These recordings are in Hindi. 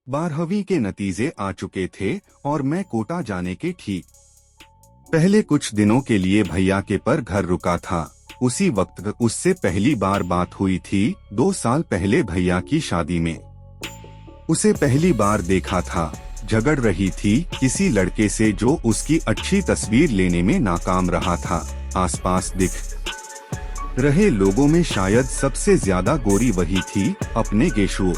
12वीं के नतीजे आ चुके थे और मैं कोटा जाने के ठीक पहले कुछ दिनों के लिए भैया के पर घर रुका था। उसी वक्त उससे पहली बार बात हुई थी, 2 साल पहले भैया की शादी में। उसे पहली बार देखा था, झगड़ रही थी किसी लड़के से जो उसकी अच्छी तस्वीर लेने में नाकाम रहा था। आसपास दिख रहे लोगों में शायद सबसे ज्यादा गोरी वही थी। अपने गेशुओं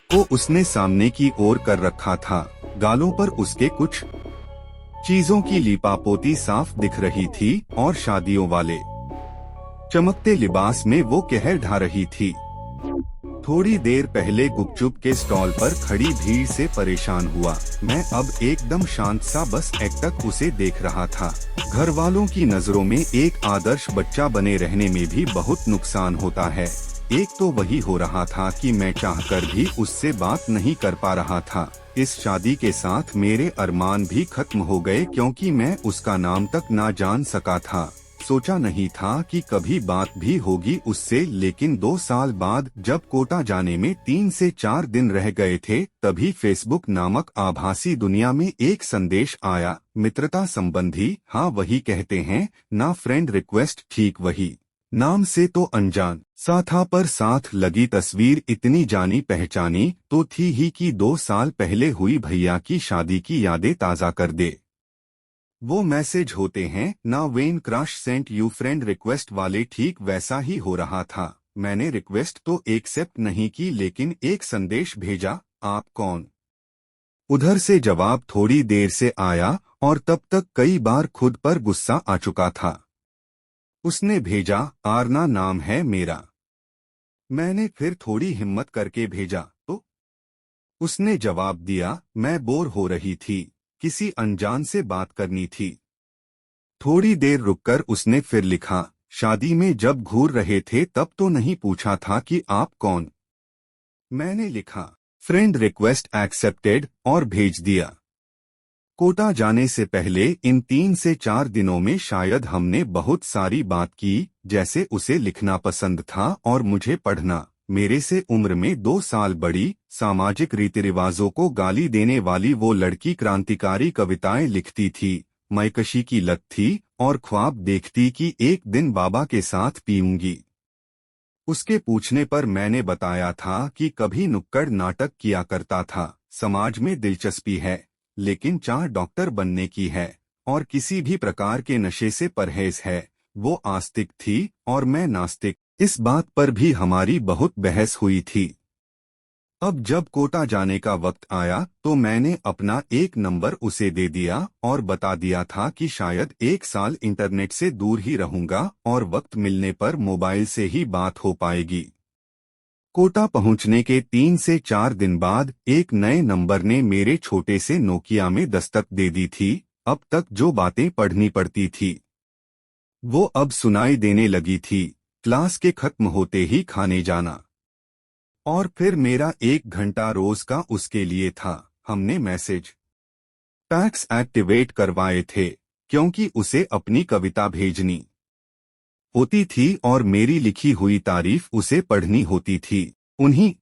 को उसने सामने की ओर कर रखा था। गालों पर उसके कुछ चीजों की लिपापोती साफ दिख रही थी और शादियों वाले चमकते लिबास में वो कहर ढा रही थी। थोड़ी देर पहले गुपचुप के स्टॉल पर खड़ी भीड़ से परेशान हुआ। मैं अब एकदम शांत सा बस एकटक उसे देख रहा था। घर वालों की नजरों में एक आदर्श बच्चा बने रहने में भी बहुत नुकसान होता है। एक तो वही हो रहा था कि मैं चाहकर भी उससे बात नहीं कर पा रहा था। इस शादी के साथ मेरे अरमान भी खत्म हो गए क्योंकि मैं उसका नाम तक ना जान सका था। सोचा नहीं था कि कभी बात भी होगी उससे, लेकिन 2 साल बाद जब कोटा जाने में 3 से 4 दिन रह गए थे, तभी फेसबुक नामक आभासी दुनिया में एक संदेश आया, मित्रता संबंधी। हाँ, वही कहते हैं ना, फ्रेंड रिक्वेस्ट, ठीक वही। नाम से तो अनजान सा था, पर साथ लगी तस्वीर इतनी जानी पहचानी तो थी ही कि 2 साल पहले हुई भैया की शादी की यादें ताज़ा कर दे। वो मैसेज होते हैं ना, when crush sent you friend request वाले, ठीक वैसा ही हो रहा था। मैंने रिक्वेस्ट तो एक्सेप्ट नहीं की, लेकिन एक संदेश भेजा, आप कौन। उधर से जवाब थोड़ी देर से आया और तब तक कई बार खुद पर गुस्सा आ चुका था। उसने भेजा, आरना नाम है मेरा। मैंने फिर थोड़ी हिम्मत करके भेजा तो उसने जवाब दिया, मैं बोर हो रही थी, किसी अनजान से बात करनी थी। थोड़ी देर रुककर उसने फिर लिखा, शादी में जब घूर रहे थे तब तो नहीं पूछा था कि आप कौन। मैंने लिखा, फ्रेंड रिक्वेस्ट एक्सेप्टेड, और भेज दिया। कोटा जाने से पहले इन 3 से 4 दिनों में शायद हमने बहुत सारी बात की, जैसे उसे लिखना पसंद था और मुझे पढ़ना। मेरे से उम्र में 2 साल बड़ी, सामाजिक रीति रिवाजों को गाली देने वाली वो लड़की क्रांतिकारी कविताएं लिखती थी, मैकशी की लत थी और ख्वाब देखती कि एक दिन बाबा के साथ पीऊंगी। उसके पूछने पर मैंने बताया था कि कभी नुक्कड़ नाटक किया करता था, समाज में दिलचस्पी है, लेकिन चाह डॉक्टर बनने की है और किसी भी प्रकार के नशे से परहेज है। वो आस्तिक थी और मैं नास्तिक। इस बात पर भी हमारी बहुत बहस हुई थी। अब जब कोटा जाने का वक्त आया तो मैंने अपना एक नंबर उसे दे दिया और बता दिया था कि शायद 1 साल इंटरनेट से दूर ही रहूंगा और वक्त मिलने पर मोबाइल से ही बात हो पाएगी। कोटा पहुंचने के 3 से 4 दिन बाद एक नए नंबर ने मेरे छोटे से नोकिया में दस्तक दे दी थी। अब तक जो बातें पढ़नी पड़ती थी वो अब सुनाई देने लगी थी। क्लास के खत्म होते ही खाने जाना और फिर मेरा 1 घंटा रोज का उसके लिए था। हमने मैसेज पैक्स एक्टिवेट करवाए थे क्योंकि उसे अपनी कविता भेजनी होती थी और मेरी लिखी हुई तारीफ उसे पढ़नी होती थी। उन्हीं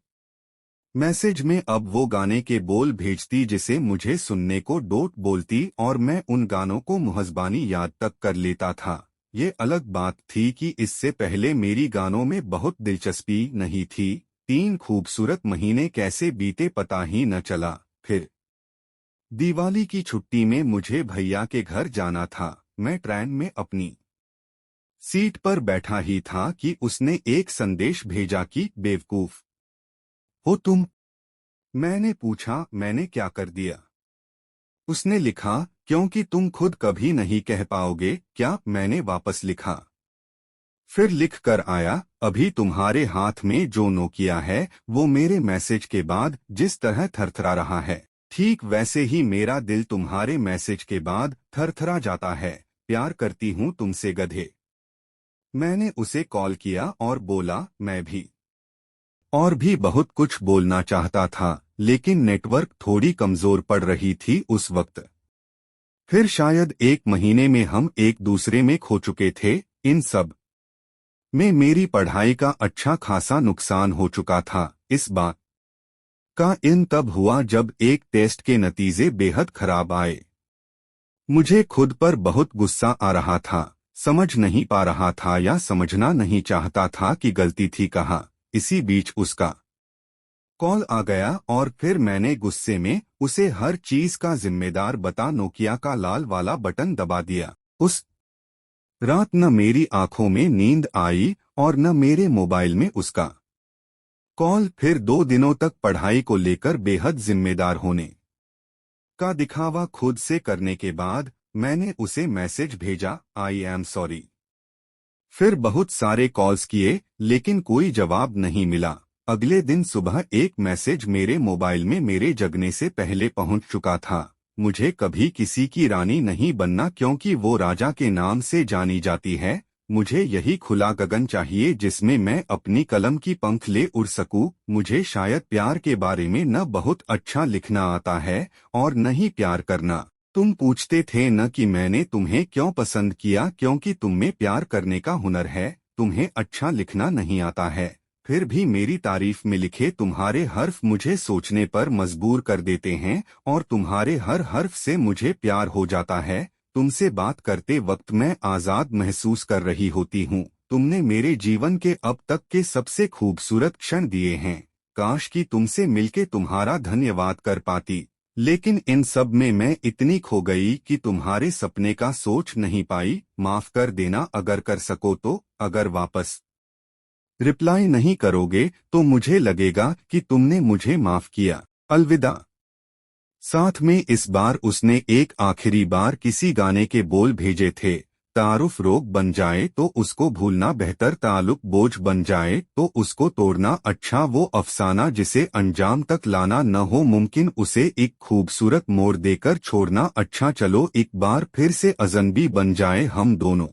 मैसेज में अब वो गाने के बोल भेजती जिसे मुझे सुनने को डोट बोलती और मैं उन गानों को मुहज़्ज़बानी याद तक कर लेता था। ये अलग बात थी कि इससे पहले मेरी गानों में बहुत दिलचस्पी नहीं थी। 3 खूबसूरत महीने कैसे बीते पता ही न चला। फिर दिवाली की छुट्टी में मुझे भैया के घर जाना था। मैं ट्रेन में अपनी सीट पर बैठा ही था कि उसने एक संदेश भेजा कि बेवकूफ हो तुम। मैंने पूछा, मैंने क्या कर दिया। उसने लिखा, क्योंकि तुम खुद कभी नहीं कह पाओगे क्या। मैंने वापस लिखा, फिर लिख कर आया, अभी तुम्हारे हाथ में जो नोकिया है वो मेरे मैसेज के बाद जिस तरह थरथरा रहा है, ठीक वैसे ही मेरा दिल तुम्हारे मैसेज के बाद थरथरा जाता है। प्यार करती हूँ तुमसे गधे। मैंने उसे कॉल किया और बोला, मैं भी और भी बहुत कुछ बोलना चाहता था, लेकिन नेटवर्क थोड़ी कमजोर पड़ रही थी उस वक्त। फिर शायद 1 महीने में हम एक दूसरे में खो चुके थे। इन सब में मेरी पढ़ाई का अच्छा खासा नुकसान हो चुका था। इस बात का इन तब हुआ जब एक टेस्ट के नतीजे बेहद खराब आए। मुझे खुद पर बहुत गुस्सा आ रहा था, समझ नहीं पा रहा था या समझना नहीं चाहता था कि गलती थी कहाँ। इसी बीच उसका कॉल आ गया और फिर मैंने गुस्से में उसे हर चीज का जिम्मेदार बता नोकिया का लाल वाला बटन दबा दिया। उस रात न मेरी आंखों में नींद आई और न मेरे मोबाइल में उसका कॉल। फिर 2 दिनों तक पढ़ाई को लेकर बेहद जिम्मेदार होने का दिखावा खुद से करने के बाद मैंने उसे मैसेज भेजा, आई एम सॉरी। फिर बहुत सारे कॉल्स किए लेकिन कोई जवाब नहीं मिला। अगले दिन सुबह एक मैसेज मेरे मोबाइल में मेरे जगने से पहले पहुंच चुका था। मुझे कभी किसी की रानी नहीं बनना क्योंकि वो राजा के नाम से जानी जाती है। मुझे यही खुला गगन चाहिए जिसमें मैं अपनी कलम की पंख ले उड़ सकूं। मुझे शायद प्यार के बारे में न बहुत अच्छा लिखना आता है और न ही प्यार करना। तुम पूछते थे न कि मैंने तुम्हें क्यों पसंद किया, क्योंकि तुम में प्यार करने का हुनर है। तुम्हें अच्छा लिखना नहीं आता है, फिर भी मेरी तारीफ में लिखे तुम्हारे हर्फ मुझे सोचने पर मजबूर कर देते हैं और तुम्हारे हर हर्फ से मुझे प्यार हो जाता है। तुमसे बात करते वक्त मैं आजाद महसूस कर रही होती हूँ। तुमने मेरे जीवन के अब तक के सबसे खूबसूरत क्षण दिए हैं। काश कि तुमसे मिलके तुम्हारा धन्यवाद कर पाती, लेकिन इन सब में मैं इतनी खो गई कि तुम्हारे सपने का सोच नहीं पाई। माफ कर देना अगर कर सको तो। अगर वापस रिप्लाई नहीं करोगे तो मुझे लगेगा कि तुमने मुझे माफ किया। अलविदा। साथ में इस बार उसने एक आखिरी बार किसी गाने के बोल भेजे थे। तारुफ रोग बन जाए तो उसको भूलना बेहतर, ताल्लुक बोझ बन जाए तो उसको तोड़ना अच्छा, वो अफसाना जिसे अंजाम तक लाना न हो मुमकिन उसे एक खूबसूरत मोड़ देकर छोड़ना अच्छा। चलो एक बार फिर से अजनबी बन जाए हम दोनों।